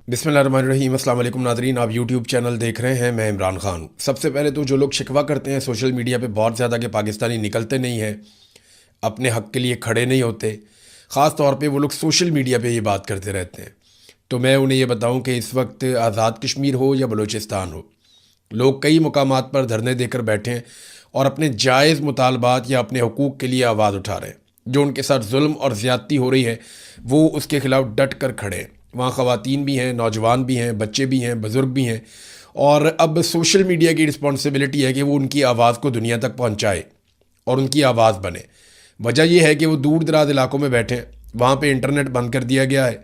بسم اللہ الرحمن الرحیم۔ السلام علیکم ناظرین، آپ یوٹیوب چینل دیکھ رہے ہیں، میں عمران خان۔ سب سے پہلے تو جو لوگ شکوہ کرتے ہیں سوشل میڈیا پہ بہت زیادہ کہ پاکستانی نکلتے نہیں ہیں، اپنے حق کے لیے کھڑے نہیں ہوتے، خاص طور پہ وہ لوگ سوشل میڈیا پہ یہ بات کرتے رہتے ہیں، تو میں انہیں یہ بتاؤں کہ اس وقت آزاد کشمیر ہو یا بلوچستان ہو، لوگ کئی مقامات پر دھرنے دے کر بیٹھے ہیں اور اپنے جائز مطالبات یا اپنے حقوق کے لیے آواز اٹھا رہے ہیں۔ جو ان کے ساتھ ظلم اور زیادتی ہو رہی ہے وہ اس کے خلاف ڈٹ کر کھڑے ہیں۔ وہاں خواتین بھی ہیں، نوجوان بھی ہیں، بچے بھی ہیں، بزرگ بھی ہیں، اور اب سوشل میڈیا کی رسپانسبلٹی ہے کہ وہ ان کی آواز کو دنیا تک پہنچائے اور ان کی آواز بنے۔ وجہ یہ ہے کہ وہ دور دراز علاقوں میں بیٹھے ہیں، وہاں پہ انٹرنیٹ بند کر دیا گیا ہے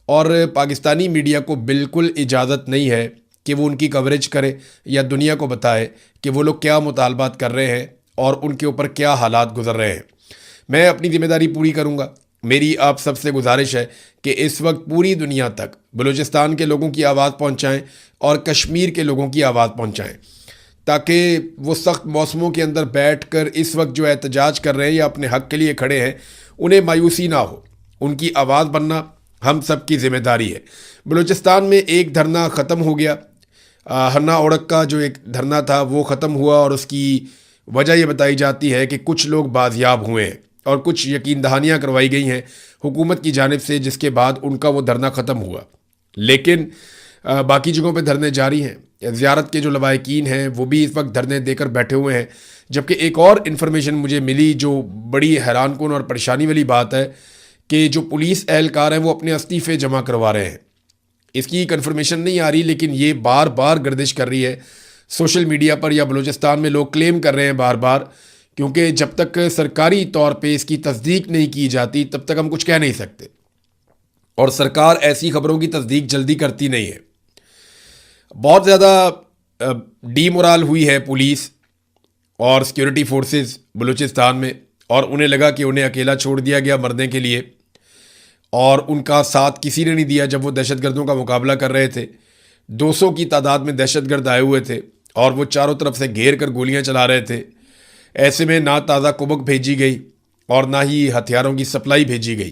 اور پاکستانی میڈیا کو بالکل اجازت نہیں ہے کہ وہ ان کی کوریج کرے یا دنیا کو بتائے کہ وہ لوگ کیا مطالبات کر رہے ہیں اور ان کے اوپر کیا حالات گزر رہے ہیں۔ میں اپنی ذمہ داری پوری کروں گا۔ میری آپ سب سے گزارش ہے کہ اس وقت پوری دنیا تک بلوچستان کے لوگوں کی آواز پہنچائیں اور کشمیر کے لوگوں کی آواز پہنچائیں، تاکہ وہ سخت موسموں کے اندر بیٹھ کر اس وقت جو احتجاج کر رہے ہیں یا اپنے حق کے لیے کھڑے ہیں انہیں مایوسی نہ ہو۔ ان کی آواز بننا ہم سب کی ذمہ داری ہے۔ بلوچستان میں ایک دھرنا ختم ہو گیا، ہنا اوڑک کا جو ایک دھرنا تھا وہ ختم ہوا، اور اس کی وجہ یہ بتائی جاتی ہے کہ کچھ لوگ بازیاب ہوئے ہیں اور کچھ یقین دہانیاں کروائی گئی ہیں حکومت کی جانب سے، جس کے بعد ان کا وہ دھرنا ختم ہوا۔ لیکن باقی جگہوں پہ دھرنے جاری ہیں۔ زیارت کے جو لوائقین ہیں وہ بھی اس وقت دھرنے دے کر بیٹھے ہوئے ہیں۔ جبکہ ایک اور انفارمیشن مجھے ملی جو بڑی حیران کن اور پریشانی والی بات ہے کہ جو پولیس اہلکار ہیں وہ اپنے استعفے جمع کروا رہے ہیں۔ اس کی کنفرمیشن نہیں آ رہی، لیکن یہ بار بار گردش کر رہی ہے سوشل میڈیا پر، یا بلوچستان میں لوگ کلیم کر رہے ہیں بار بار، کیونکہ جب تک سرکاری طور پہ اس کی تصدیق نہیں کی جاتی تب تک ہم کچھ کہہ نہیں سکتے، اور سرکار ایسی خبروں کی تصدیق جلدی کرتی نہیں ہے۔ بہت زیادہ ڈی مورال ہوئی ہے پولیس اور سیکیورٹی فورسز بلوچستان میں، اور انہیں لگا کہ انہیں اکیلا چھوڑ دیا گیا مرنے کے لیے، اور ان کا ساتھ کسی نے نہیں دیا جب وہ دہشت گردوں کا مقابلہ کر رہے تھے۔ 200 کی تعداد میں دہشت گرد آئے ہوئے تھے اور وہ چاروں طرف سے گھیر کر گولیاں چلا رہے تھے۔ ایسے میں نہ تازہ کبک بھیجی گئی اور نہ ہی ہتھیاروں کی سپلائی بھیجی گئی،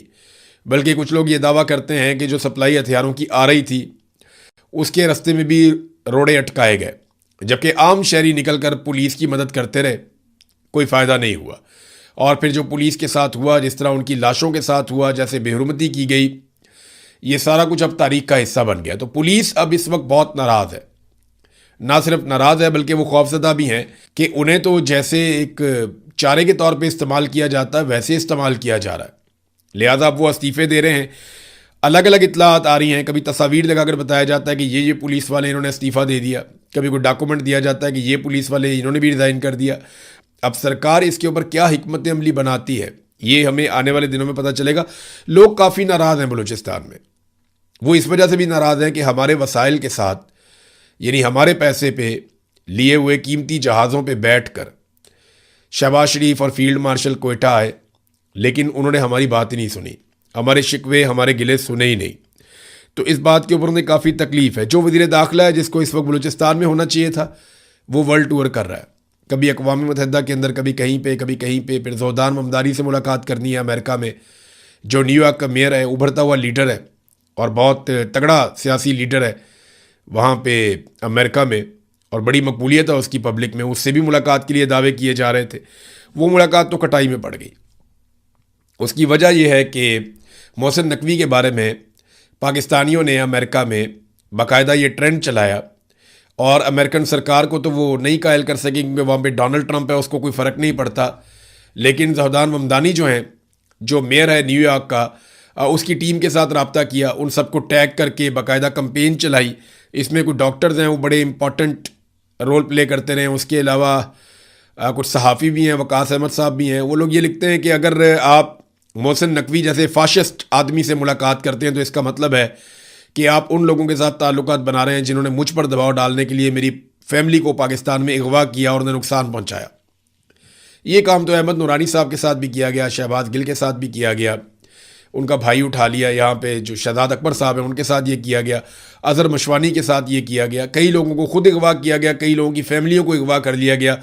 بلکہ کچھ لوگ یہ دعویٰ کرتے ہیں کہ جو سپلائی ہتھیاروں کی آ رہی تھی اس کے رستے میں بھی روڑے اٹکائے گئے، جبکہ عام شہری نکل کر پولیس کی مدد کرتے رہے، کوئی فائدہ نہیں ہوا۔ اور پھر جو پولیس کے ساتھ ہوا، جس طرح ان کی لاشوں کے ساتھ ہوا، جیسے بے حرمتی کی گئی، یہ سارا کچھ اب تاریخ کا حصہ بن گیا۔ تو پولیس اب اس وقت بہت ناراض ہے، نہ صرف ناراض ہے بلکہ وہ خوفزدہ بھی ہیں کہ انہیں تو جیسے ایک چارے کے طور پہ استعمال کیا جاتا ہے ویسے استعمال کیا جا رہا ہے، لہٰذا اب وہ استعفے دے رہے ہیں۔ الگ الگ اطلاعات آ رہی ہیں، کبھی تصاویر لگا کر بتایا جاتا ہے کہ یہ پولیس والے انہوں نے استعفیٰ دے دیا، کبھی کوئی ڈاکومنٹ دیا جاتا ہے کہ یہ پولیس والے انہوں نے بھی ریزائن کر دیا۔ اب سرکار اس کے اوپر کیا حکمت عملی بناتی ہے یہ ہمیں آنے والے دنوں میں پتہ چلے گا۔ لوگ کافی ناراض ہیں بلوچستان میں، وہ اس وجہ سے بھی ناراض ہیں کہ ہمارے وسائل کے ساتھ، یعنی ہمارے پیسے پہ لیے ہوئے قیمتی جہازوں پہ بیٹھ کر شہباز شریف اور فیلڈ مارشل کوئٹہ آئے، لیکن انہوں نے ہماری بات ہی نہیں سنی، ہمارے شکوے ہمارے گلے سنے ہی نہیں۔ تو اس بات کے اوپر انہیں کافی تکلیف ہے۔ جو وزیر داخلہ ہے جس کو اس وقت بلوچستان میں ہونا چاہیے تھا، وہ ورلڈ ٹور کر رہا ہے، کبھی اقوام متحدہ کے اندر، کبھی کہیں پہ، کبھی کہیں پہ، پھر زودان ممدانی سے ملاقات کرنی ہے امریکہ میں، جو نیو یارک کا میئر ہے، ابھرتا ہوا لیڈر ہے اور بہت تگڑا سیاسی لیڈر ہے وہاں پہ امریکہ میں، اور بڑی مقبولیت ہے اس کی پبلک میں، اس سے بھی ملاقات کے لیے دعوے کیے جا رہے تھے۔ وہ ملاقات تو کٹائی میں پڑ گئی۔ اس کی وجہ یہ ہے کہ محسن نقوی کے بارے میں پاکستانیوں نے امریکہ میں باقاعدہ یہ ٹرینڈ چلایا، اور امریکن سرکار کو تو وہ نہیں قائل کر سکے کیونکہ وہاں پہ ڈونلڈ ٹرمپ ہے، اس کو کوئی فرق نہیں پڑتا، لیکن زودان ممدانی جو ہیں، جو میئر ہے نیو یارک کا، اس کی ٹیم کے ساتھ رابطہ کیا، ان سب کو ٹیگ کر کے باقاعدہ کمپین چلائی۔ اس میں کچھ ڈاکٹرز ہیں وہ بڑے امپورٹنٹ رول پلے کرتے رہے، اس کے علاوہ کچھ صحافی بھی ہیں، وقاص احمد صاحب بھی ہیں۔ وہ لوگ یہ لکھتے ہیں کہ اگر آپ محسن نقوی جیسے فاشسٹ آدمی سے ملاقات کرتے ہیں تو اس کا مطلب ہے کہ آپ ان لوگوں کے ساتھ تعلقات بنا رہے ہیں جنہوں نے مجھ پر دباؤ ڈالنے کے لیے میری فیملی کو پاکستان میں اغوا کیا اور انہیں نقصان پہنچایا۔ یہ کام تو احمد نورانی صاحب کے ساتھ بھی کیا گیا، شہباز گل کے ساتھ بھی کیا گیا، ان کا بھائی اٹھا لیا، یہاں پہ جو شہزاد اکبر صاحب ہیں ان کے ساتھ یہ کیا گیا، اظہر مشوانی کے ساتھ یہ کیا گیا، کئی لوگوں کو خود اغوا کیا گیا، کئی لوگوں کی فیملیوں کو اغوا کر لیا گیا،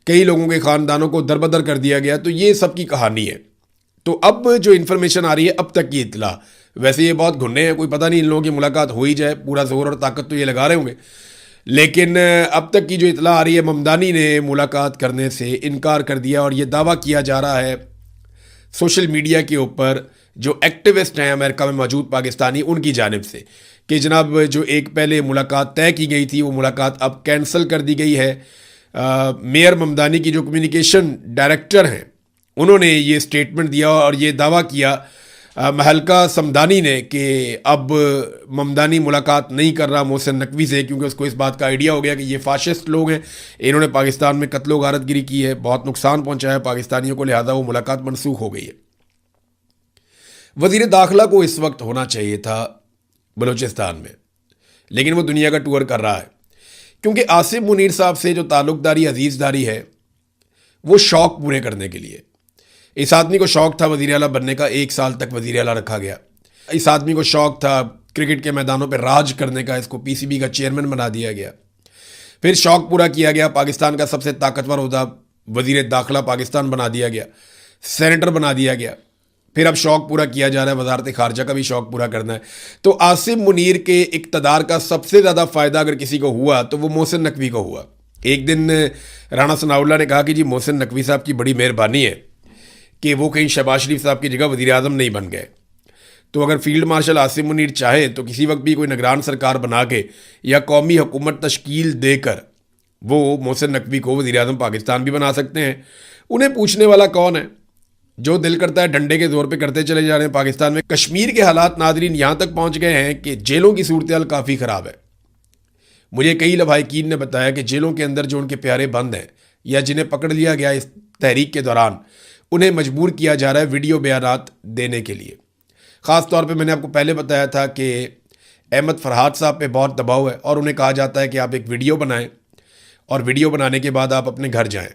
کئی لوگوں کے خاندانوں کو دربدر کر دیا گیا۔ تو یہ سب کی کہانی ہے۔ تو اب جو انفارمیشن آ رہی ہے، اب تک کی اطلاع ویسے یہ بہت گھنے ہیں, کوئی پتہ نہیں ان لوگوں کی ملاقات ہو ہی جائے, پورا زور اور طاقت تو یہ لگا رہے ہوں گے. لیکن اب تک کی جو اطلاع آ رہی ہے, ممدانی نے ملاقات کرنے سے انکار کر دیا, اور یہ دعویٰ کیا جا رہا ہے سوشل میڈیا کے اوپر جو ایکٹیوسٹ ہیں امریکہ میں موجود پاکستانی, ان کی جانب سے, کہ جناب جو ایک پہلے ملاقات طے کی گئی تھی وہ ملاقات اب کینسل کر دی گئی ہے. میئر ممدانی کی جو کمیونیکیشن ڈائریکٹر ہیں انہوں نے یہ سٹیٹمنٹ دیا اور یہ دعویٰ کیا مہلکہ سمدانی نے کہ اب ممدانی ملاقات نہیں کر رہا محسن نقوی سے, کیونکہ اس کو اس بات کا آئیڈیا ہو گیا کہ یہ فاشسٹ لوگ ہیں, انہوں نے پاکستان میں قتل و غارت گری کی ہے, بہت نقصان پہنچایا ہے پاکستانیوں کو, لہذا وہ ملاقات منسوخ ہو گئی ہے. وزیر داخلہ کو اس وقت ہونا چاہیے تھا بلوچستان میں, لیکن وہ دنیا کا ٹور کر رہا ہے, کیونکہ عاصم منیر صاحب سے جو تعلق داری عزیز داری ہے وہ شوق پورے کرنے کے لیے. اس آدمی کو شوق تھا وزیر اعلیٰ بننے کا, 1 سال تک وزیر اعلیٰ رکھا گیا. اس آدمی کو شوق تھا کرکٹ کے میدانوں پہ راج کرنے کا, اس کو پی سی بی کا چیئرمین بنا دیا گیا. پھر شوق پورا کیا گیا, پاکستان کا سب سے طاقتور عہدہ وزیر داخلہ پاکستان بنا دیا گیا, سینیٹر بنا دیا گیا. پھر اب شوق پورا کیا جا رہا ہے, وزارت خارجہ کا بھی شوق پورا کرنا ہے. تو عاصم منیر کے اقتدار کا سب سے زیادہ فائدہ اگر کسی کو ہوا تو وہ محسن نقوی کو ہوا. ایک دن رانا ثناء اللہ نے کہا کہ جی محسن نقوی صاحب کی بڑی مہربانی ہے کہ وہ کہیں شہباز شریف صاحب کی جگہ وزیر اعظم نہیں بن گئے. تو اگر فیلڈ مارشل عاصم منیر چاہیں تو کسی وقت بھی کوئی نگران سرکار بنا کے یا قومی حکومت تشکیل دے کر وہ محسن نقوی کو وزیر اعظم پاکستان بھی بنا سکتے ہیں. انہیں پوچھنے والا کون ہے؟ جو دل کرتا ہے ڈنڈے کے زور پہ کرتے چلے جا رہے ہیں. پاکستان میں کشمیر کے حالات ناظرین یہاں تک پہنچ گئے ہیں کہ جیلوں کی صورتحال کافی خراب ہے. مجھے کئی لبھائقین نے بتایا کہ جیلوں کے اندر جو ان کے پیارے بند ہیں یا جنہیں پکڑ لیا گیا اس تحریک کے دوران, انہیں مجبور کیا جا رہا ہے ویڈیو بیانات دینے کے لیے. خاص طور پہ میں نے آپ کو پہلے بتایا تھا کہ احمد فرحات صاحب پہ بہت دباؤ ہے اور انہیں کہا جاتا ہے کہ آپ ایک ویڈیو بنائیں اور ویڈیو بنانے کے بعد آپ اپنے گھر جائیں,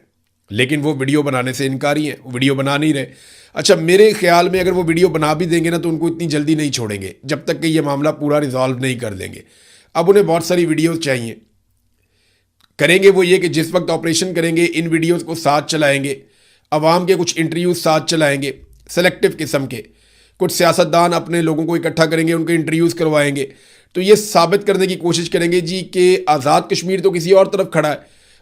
لیکن وہ ویڈیو بنانے سے انکاری ہیں, وہ ویڈیو بنا نہیں رہے. اچھا, میرے خیال میں اگر وہ ویڈیو بنا بھی دیں گے نا تو ان کو اتنی جلدی نہیں چھوڑیں گے جب تک کہ یہ معاملہ پورا ریزالو نہیں کر دیں گے. اب انہیں بہت ساری ویڈیوز چاہیے. کریں گے وہ یہ کہ جس وقت آپریشن کریں گے ان ویڈیوز کو ساتھ چلائیں گے, عوام کے کچھ انٹرویوز ساتھ چلائیں گے سلیکٹیو قسم کے, کچھ سیاستدان اپنے لوگوں کو اکٹھا کریں گے, ان کے انٹرویوز کروائیں گے, تو یہ ثابت کرنے کی کوشش کریں گے جی کہ آزاد کشمیر تو کسی اور طرف کھڑا ہے,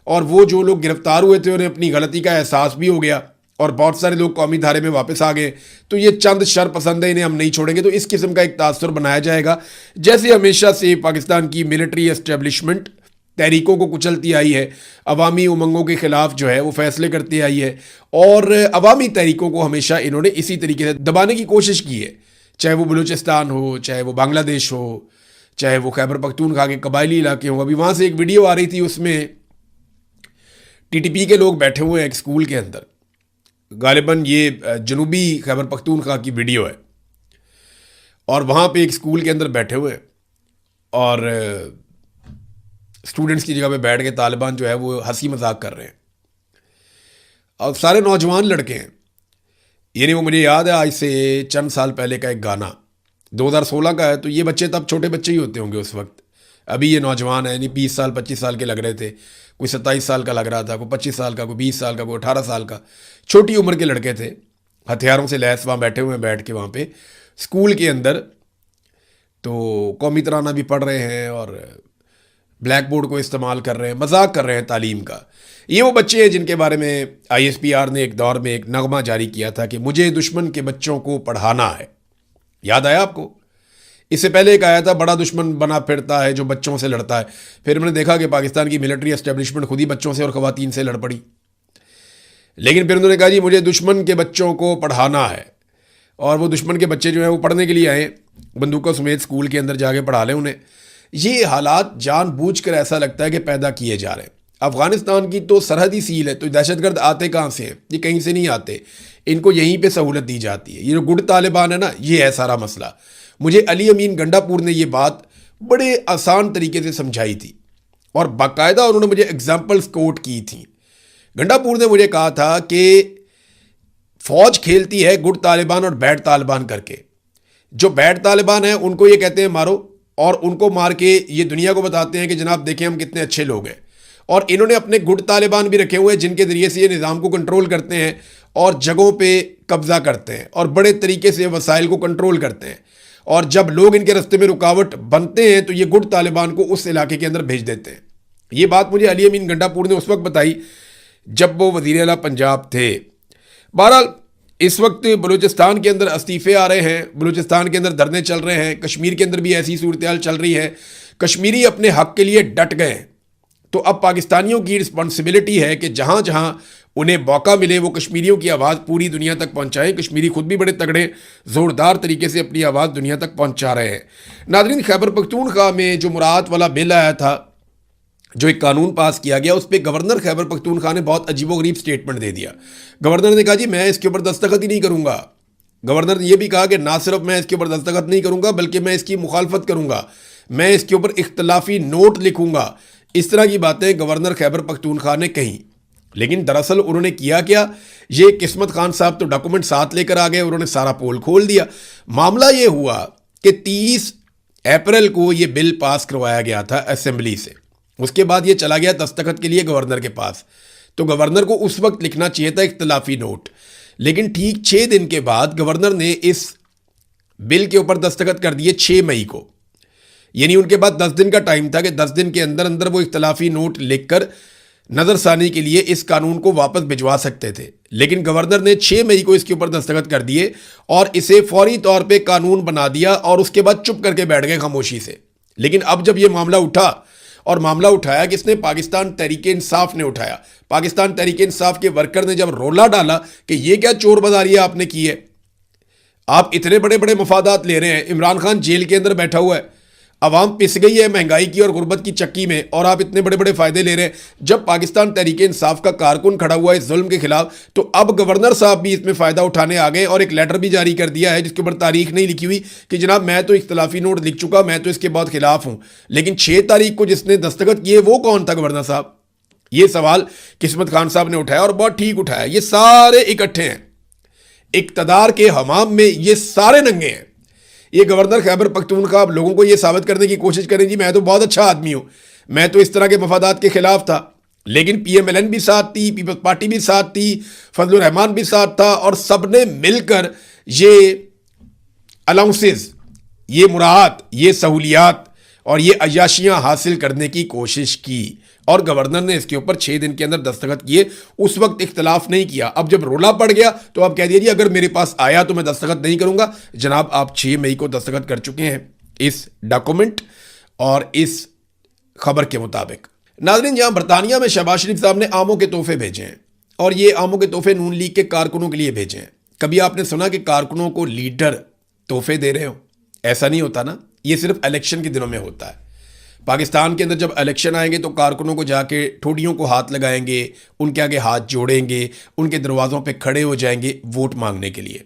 اور وہ جو لوگ گرفتار ہوئے تھے انہیں اپنی غلطی کا احساس بھی ہو گیا اور بہت سارے لوگ قومی دھارے میں واپس آ گئے, تو یہ چند شر پسند ہیں, انہیں ہم نہیں چھوڑیں گے. تو اس قسم کا ایک تاثر بنایا جائے گا, جیسے ہمیشہ سے پاکستان کی ملٹری اسٹیبلشمنٹ تحریکوں کو کچلتی آئی ہے, عوامی امنگوں کے خلاف جو ہے وہ فیصلے کرتی آئی ہے, اور عوامی تحریکوں کو ہمیشہ انہوں نے اسی طریقے سے دبانے کی کوشش کی ہے, چاہے وہ بلوچستان ہو, چاہے وہ بنگلہ دیش ہو, چاہے وہ خیبر پختونخوا کے قبائلی علاقے ہوں. ابھی وہاں سے ایک ویڈیو آ رہی تھی, اس میں ٹی ٹی پی کے لوگ بیٹھے ہوئے ہیں ایک اسکول کے اندر, غالباً یہ جنوبی خیبر پختونخوا کی ویڈیو ہے, اور وہاں پہ ایک اسکول کے اندر بیٹھے ہوئے ہیں اور اسٹوڈنٹس کی جگہ پہ بیٹھ کے طالبان جو ہے وہ ہنسی مذاق کر رہے ہیں, اور سارے نوجوان لڑکے ہیں. یعنی وہ مجھے یاد ہے آج سے چند سال پہلے کا ایک گانا 2016 کا ہے, تو یہ بچے تب چھوٹے بچے ہی ہوتے ہوں گے اس وقت, ابھی یہ نوجوان ہیں, یعنی 20 سال 25 سال کے لگ رہے تھے, کوئی 27 سال کا لگ رہا تھا, کوئی 25 سال کا, کوئی 20 سال کا, کوئی 18 سال کا, چھوٹی عمر کے لڑکے تھے, ہتھیاروں سے لیس وہاں بیٹھے ہوئے ہیں, بیٹھ کے وہاں پہ اسکول کے اندر تو قومی ترانہ بھی پڑھ رہے ہیں اور بلیک بورڈ کو استعمال کر رہے ہیں, مذاق کر رہے ہیں تعلیم کا. یہ وہ بچے ہیں جن کے بارے میں آئی ایس پی آر نے ایک دور میں ایک نغمہ جاری کیا تھا کہ مجھے دشمن کے بچوں کو پڑھانا ہے. یاد آیا آپ کو؟ اس سے پہلے ایک آیا تھا بڑا دشمن بنا پھرتا ہے جو بچوں سے لڑتا ہے. پھر ہم نے دیکھا کہ پاکستان کی ملٹری اسٹیبلشمنٹ خود ہی بچوں سے اور خواتین سے لڑ پڑی. لیکن پھر انہوں نے کہا جی مجھے دشمن کے بچوں کو پڑھانا ہے, اور وہ دشمن کے بچے جو ہیں وہ پڑھنے کے لیے آئے, بندوقوں سمیت اسکول کے اندر جا کے پڑھا لیں انہیں. یہ حالات جان بوجھ کر ایسا لگتا ہے کہ پیدا کیے جا رہے ہیں. افغانستان کی تو سرحدی سیل ہے, تو دہشت گرد آتے کہاں سے ہیں؟ یہ کہیں سے نہیں آتے, ان کو یہیں پہ سہولت دی جاتی ہے. یہ جو گڈ طالبان ہے نا, یہ ہے سارا مسئلہ. مجھے علی امین گنڈا پور نے یہ بات بڑے آسان طریقے سے سمجھائی تھی, اور باقاعدہ انہوں نے مجھے ایگزامپلس کوٹ کی تھیں. گنڈا پور نے مجھے کہا تھا کہ فوج کھیلتی ہے گڈ طالبان اور بیڈ طالبان کر کے. جو بیڈ طالبان ہیں ان کو یہ کہتے ہیں مارو, اور ان کو مار کے یہ دنیا کو بتاتے ہیں کہ جناب دیکھیں ہم کتنے اچھے لوگ ہیں. اور انہوں نے اپنے گڈ طالبان بھی رکھے ہوئے ہیں جن کے ذریعے سے یہ نظام کو کنٹرول کرتے ہیں اور جگہوں پہ قبضہ کرتے ہیں اور بڑے طریقے سے وسائل کو کنٹرول کرتے ہیں. اور جب لوگ ان کے راستے میں رکاوٹ بنتے ہیں تو یہ گٹ طالبان کو اس علاقے کے اندر بھیج دیتے ہیں. یہ بات مجھے علی امین گنڈا پور نے اس وقت بتائی جب وہ وزیر اعلیٰ پنجاب تھے. بہرحال اس وقت بلوچستان کے اندر استعفے آ رہے ہیں, بلوچستان کے اندر دھرنے چل رہے ہیں, کشمیر کے اندر بھی ایسی صورتحال چل رہی ہے. کشمیری اپنے حق کے لیے ڈٹ گئے ہیں. تو اب پاکستانیوں کی رسپانسبلٹی ہے کہ جہاں جہاں انہیں موقع ملے وہ کشمیریوں کی آواز پوری دنیا تک پہنچائیں. کشمیری خود بھی بڑے تگڑے زوردار طریقے سے اپنی آواز دنیا تک پہنچا رہے ہیں. ناظرین, خیبر پختونخوا میں جو مراعات والا بل آیا تھا, جو ایک قانون پاس کیا گیا, اس پہ گورنر خیبر پختونخوا نے بہت عجیب و غریب سٹیٹمنٹ دے دیا. گورنر نے کہا جی میں اس کے اوپر دستخط ہی نہیں کروں گا. گورنر نے یہ بھی کہا کہ نہ صرف میں اس کے اوپر دستخط نہیں کروں گا بلکہ میں اس کی مخالفت کروں گا, میں اس کے اوپر اختلافی نوٹ لکھوں گا. اس طرح کی باتیں گورنر خیبر پختونخوا نے کہیں. لیکن دراصل انہوں نے کیا کیا, یہ قسمت خان صاحب تو ڈاکومنٹ ساتھ لے کر آ گئے, انہوں نے سارا پول کھول دیا. معاملہ یہ ہوا کہ 30 اپریل کو یہ بل پاس کروایا گیا تھا اسمبلی سے. اس کے بعد یہ چلا گیا دستخط کے لیے گورنر کے پاس. تو گورنر کو اس وقت لکھنا چاہیے تھا اختلافی نوٹ. لیکن ٹھیک 6 دن کے بعد گورنر نے اس بل کے اوپر دستخط کر دیے 6 مئی کو. یعنی ان کے بعد 10 دن کا ٹائم تھا کہ 10 دن کے اندر اندر وہ اختلافی نوٹ لکھ کر نظر ثانی کے لیے اس قانون کو واپس بھجوا سکتے تھے. لیکن گورنر نے 6 مئی کو اس کے اوپر دستخط کر دیے اور اسے فوری طور پہ قانون بنا دیا اور اس کے بعد چپ کر کے بیٹھ گئے خاموشی سے. لیکن اب جب یہ معاملہ اٹھا, اور معاملہ اٹھایا کس نے؟ پاکستان تحریک انصاف نے اٹھایا. پاکستان تحریک انصاف کے ورکر نے جب رولا ڈالا کہ یہ کیا چور بازاری آپ نے کی ہے, آپ اتنے بڑے بڑے مفادات لے رہے ہیں, عمران خان جیل کے اندر بیٹھا ہوا ہے, عوام پس گئی ہے مہنگائی کی اور غربت کی چکی میں, اور آپ اتنے بڑے بڑے فائدے لے رہے ہیں. جب پاکستان تحریک انصاف کا کارکن کھڑا ہوا ہے اس ظلم کے خلاف, تو اب گورنر صاحب بھی اس میں فائدہ اٹھانے آ گئے اور ایک لیٹر بھی جاری کر دیا ہے جس کے اوپر تاریخ نہیں لکھی ہوئی کہ جناب میں تو اختلافی نوٹ لکھ چکا, میں تو اس کے بہت خلاف ہوں. لیکن 6 تاریخ کو جس نے دستخط کیے وہ کون تھا گورنر صاحب؟ یہ سوال قسمت خان صاحب نے اٹھایا اور بہت ٹھیک اٹھایا. یہ سارے اکٹھے ہیں, اقتدار کے حمام میں یہ سارے ننگے ہیں. یہ گورنر خیبر پختونخوا اب لوگوں کو یہ ثابت کرنے کی کوشش کریں جی میں تو بہت اچھا آدمی ہوں, میں تو اس طرح کے مفادات کے خلاف تھا. لیکن پی ایم ایل این بھی ساتھ تھی, پیپلز پارٹی بھی ساتھ تھی, فضل الرحمان بھی ساتھ تھا, اور سب نے مل کر یہ الاؤنسز, یہ مراعات, یہ سہولیات اور یہ عیاشیاں حاصل کرنے کی کوشش کی. اور گورنر نے اس کے اوپر 6 دن کے اندر دستخط کیے. اس وقت اختلاف نہیں کیا. اب جب رولا پڑ گیا تو آپ کہہ دیا جی اگر میرے پاس آیا تو میں دستخط نہیں کروں گا. جناب آپ 6 مئی کو دستخط کر چکے ہیں اس ڈاکومنٹ اور اس خبر کے مطابق. ناظرین, جہاں برطانیہ میں شہباز شریف صاحب نے آموں کے تحفے بھیجے ہیں, اور یہ آموں کے تحفے نون لیگ کے کارکنوں کے لیے بھیجے ہیں. کبھی آپ نے سنا کہ کارکنوں کو لیڈر تحفے دے رہے ہوں؟ ایسا نہیں ہوتا نا, یہ صرف الیکشن کے دنوں میں ہوتا ہے. پاکستان کے اندر جب الیکشن آئیں گے تو کارکنوں کو جا کے ٹھوڑیوں کو ہاتھ لگائیں گے, ان کے آگے ہاتھ جوڑیں گے, ان کے دروازوں پہ کھڑے ہو جائیں گے ووٹ مانگنے کے لیے.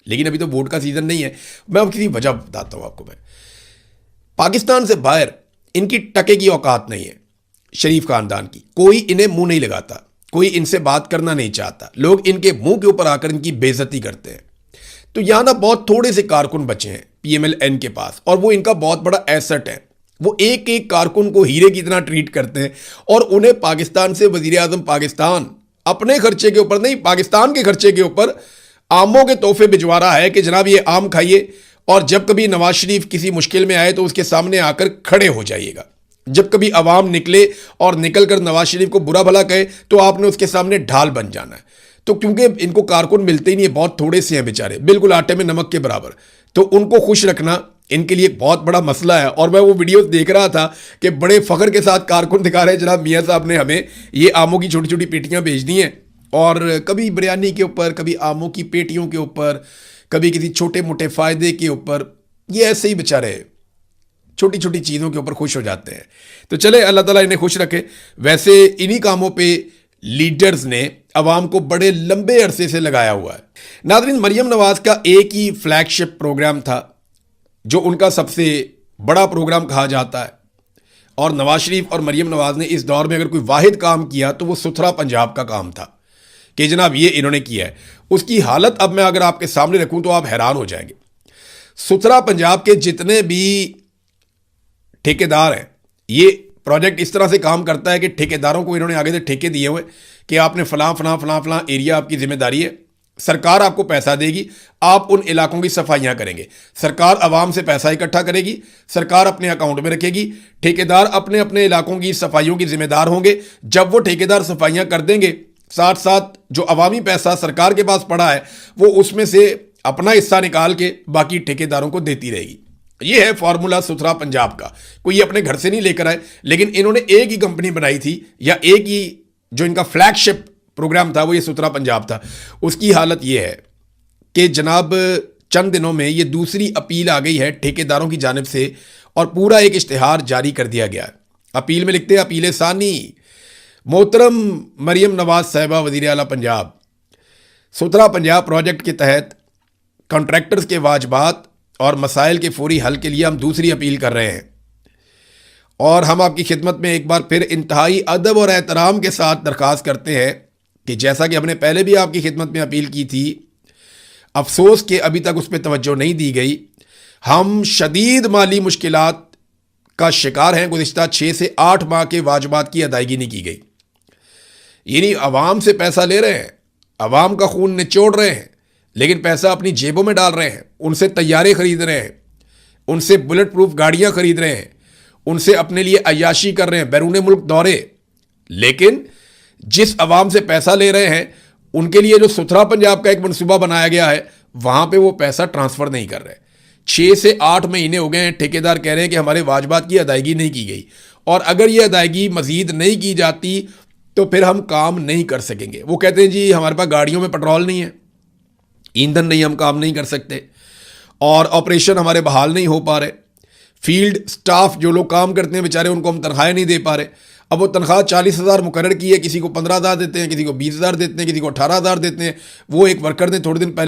لیکن ابھی تو ووٹ کا سیزن نہیں ہے. میں اب کسی وجہ بتاتا ہوں آپ کو. میں پاکستان سے باہر ان کی ٹکے کی اوقات نہیں ہے شریف خاندان کی. کوئی انہیں منہ نہیں لگاتا, کوئی ان سے بات کرنا نہیں چاہتا. لوگ ان کے منہ کے اوپر آ کر ان کی بے عزتی کرتے ہیں. تو یہاں نا بہت تھوڑے سے کارکن بچے ہیں پی ایم ایل این کے پاس, اور وہ ان کا بہت بڑا ایسٹ ہے. وہ ایک ایک کارکن کو ہیرے کی طرح ٹریٹ کرتے ہیں, اور انہیں پاکستان سے وزیر اعظم پاکستان اپنے خرچے کے اوپر نہیں, پاکستان کے خرچے کے اوپر آموں کے تحفے بھجوا رہا ہے کہ جناب یہ آم کھائیے, اور جب کبھی نواز شریف کسی مشکل میں آئے تو اس کے سامنے آ کر کھڑے ہو جائیے گا. جب کبھی عوام نکلے اور نکل کر نواز شریف کو برا بھلا کہے تو آپ نے اس کے سامنے ڈھال بن جانا ہے. تو کیونکہ ان کو کارکن ملتے ہی نہیں, بہت تھوڑے سے ہیں بیچارے, بالکل آٹے میں نمک کے برابر, تو ان کو خوش رکھنا ان کے لیے ایک بہت بڑا مسئلہ ہے. اور میں وہ ویڈیوز دیکھ رہا تھا کہ بڑے فخر کے ساتھ کارکن دکھا رہے ہیں جناب میاں صاحب نے ہمیں یہ آموں کی چھوٹی چھوٹی پیٹیاں بھیج دی ہیں, اور کبھی بریانی کے اوپر, کبھی آموں کی پیٹیوں کے اوپر, کبھی کسی چھوٹے موٹے فائدے کے اوپر. یہ ایسے ہی بیچارے چھوٹی چھوٹی چیزوں کے اوپر خوش ہو جاتے ہیں. تو چلے اللہ تعالیٰ انہیں خوش رکھے. ویسے انہی کاموں پہ لیڈرز نے عوام کو بڑے لمبے عرصے سے لگایا ہوا ہے. ناظرین, مریم نواز کا ایک ہی فلیگ شپ پروگرام تھا جو ان کا سب سے بڑا پروگرام کہا جاتا ہے, اور نواز شریف اور مریم نواز نے اس دور میں اگر کوئی واحد کام کیا تو وہ ستھرا پنجاب کا کام تھا کہ جناب یہ انہوں نے کیا ہے. اس کی حالت اب میں اگر آپ کے سامنے رکھوں تو آپ حیران ہو جائیں گے. ستھرا پنجاب کے جتنے بھی ٹھیکیدار ہیں, یہ پروجیکٹ اس طرح سے کام کرتا ہے کہ ٹھیکیداروں کو انہوں نے آگے سے ٹھیکے دیے ہوئے کہ آپ نے فلاں فلاں فلاں فلاں ایریا آپ کی ذمہ داری ہے, سرکار آپ کو پیسہ دے گی, آپ ان علاقوں کی صفائیاں کریں گے, سرکار عوام سے پیسہ اکٹھا کرے گی, سرکار اپنے اکاؤنٹ میں رکھے گی, ٹھیکیدار اپنے اپنے علاقوں کی صفائیوں کی ذمہ دار ہوں گے. جب وہ ٹھیکیدار صفائیاں کر دیں گے, ساتھ ساتھ جو عوامی پیسہ سرکار کے پاس پڑا ہے وہ اس میں سے اپنا حصہ نکال کے باقی ٹھیکیداروں کو دیتی رہے گی. یہ ہے فارمولا ستھرا پنجاب کا. کوئی یہ اپنے گھر سے نہیں لے کر آئے, لیکن انہوں نے ایک ہی کمپنی بنائی تھی, یا ایک ہی جو ان کا فلیگ شپ پروگرام تھا وہ یہ ستھرا پنجاب تھا. اس کی حالت یہ ہے کہ جناب چند دنوں میں یہ دوسری اپیل آ گئی ہے ٹھیکیداروں کی جانب سے, اور پورا ایک اشتہار جاری کر دیا گیا ہے. اپیل میں لکھتے ہیں, اپیل ثانی, محترم مریم نواز صاحبہ وزیر اعلیٰ پنجاب, ستھرا پنجاب پروجیکٹ کے تحت کانٹریکٹرز کے واجبات اور مسائل کے فوری حل کے لیے ہم دوسری اپیل کر رہے ہیں, اور ہم آپ کی خدمت میں ایک بار پھر انتہائی ادب اور احترام کے ساتھ درخواست کرتے ہیں کہ جیسا کہ ہم نے پہلے بھی آپ کی خدمت میں اپیل کی تھی, افسوس کہ ابھی تک اس پہ توجہ نہیں دی گئی. ہم شدید مالی مشکلات کا شکار ہیں. گزشتہ 6 سے 8 ماہ کے واجبات کی ادائیگی نہیں کی گئی. یعنی عوام سے پیسہ لے رہے ہیں, عوام کا خون نچوڑ رہے ہیں, لیکن پیسہ اپنی جیبوں میں ڈال رہے ہیں, ان سے طیارے خرید رہے ہیں, ان سے بلٹ پروف گاڑیاں خرید رہے ہیں, ان سے اپنے لیے عیاشی کر رہے ہیں, بیرون ملک دورے. لیکن جس عوام سے پیسہ لے رہے ہیں ان کے لیے جو ستھرا پنجاب کا ایک منصوبہ بنایا گیا ہے وہاں پہ وہ پیسہ ٹرانسفر نہیں کر رہے. 6 سے 8 مہینے ہو گئے ہیں, ٹھیکیدار کہہ رہے ہیں کہ ہمارے واجبات کی ادائیگی نہیں کی گئی, اور اگر یہ ادائیگی مزید نہیں کی جاتی تو پھر ہم کام نہیں کر سکیں گے. وہ کہتے ہیں جی ہمارے پاس گاڑیوں میں پیٹرول نہیں ہے, ایندھن نہیں, ہم کام نہیں کر سکتے, اور آپریشن ہمارے بحال نہیں ہو پا رہے. فیلڈ سٹاف جو لوگ کام کرتے ہیں بیچارے, ان کو ہم تنخواہیں نہیں دے پا رہے. اب وہ تنخواہ 40,000 مقرر کی ہے, کسی کو 15,000 دیتے ہیں, کسی کو 20,000 دیتے ہیں, کسی کو 18,000 دیتے ہیں. وہ ایک ورکر نے تھوڑے دن پہلے